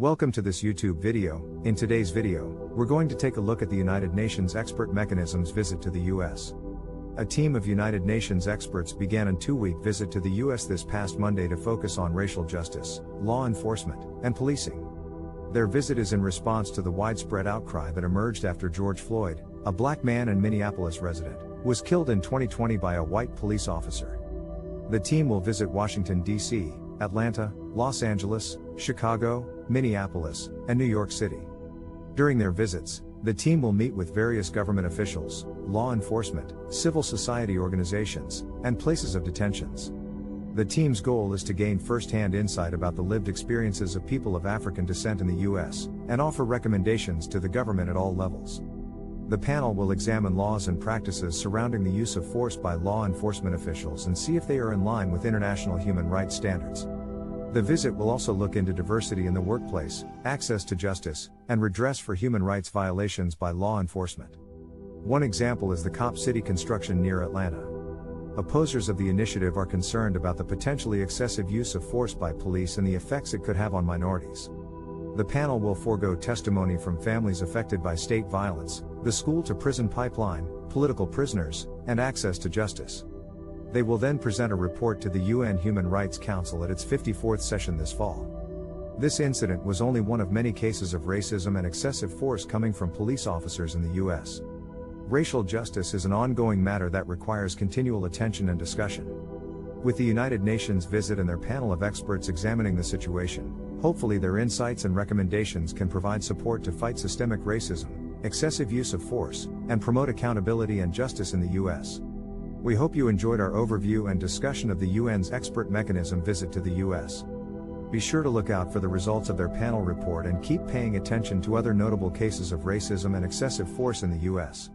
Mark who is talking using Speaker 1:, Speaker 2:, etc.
Speaker 1: Welcome to this YouTube video. In today's video, we're going to take a look at the United Nations Expert Mechanism's visit to the US. A team of United Nations experts began a 2-week visit to the US this past Monday to focus on racial justice, law enforcement, and policing. Their visit is in response to the widespread outcry that emerged after George Floyd, a black man and Minneapolis resident, was killed in 2020 by a white police officer. The team will visit Washington, D.C., Atlanta, Los Angeles, Chicago, Minneapolis, and New York City. During their visits, the team will meet with various government officials, law enforcement, civil society organizations, and places of detentions. The team's goal is to gain first-hand insight about the lived experiences of people of African descent in the U.S., and offer recommendations to the government at all levels. The panel will examine laws and practices surrounding the use of force by law enforcement officials and see if they are in line with international human rights standards. The visit will also look into diversity in the workplace, access to justice, and redress for human rights violations by law enforcement. One example is the Cop City construction near Atlanta. Opposers of the initiative are concerned about the potentially excessive use of force by police and the effects it could have on minorities. The panel will forego testimony from families affected by state violence, the school-to-prison pipeline, political prisoners, and access to justice. They will then present a report to the UN Human Rights Council at its 54th session this fall. This incident was only one of many cases of racism and excessive force coming from police officers in the U.S. Racial justice is an ongoing matter that requires continual attention and discussion. With the United Nations visit and their panel of experts examining the situation, hopefully their insights and recommendations can provide support to fight systemic racism, excessive use of force, and promote accountability and justice in the U.S. We hope you enjoyed our overview and discussion of the UN's Expert Mechanism visit to the U.S. Be sure to look out for the results of their panel report and keep paying attention to other notable cases of racism and excessive force in the U.S.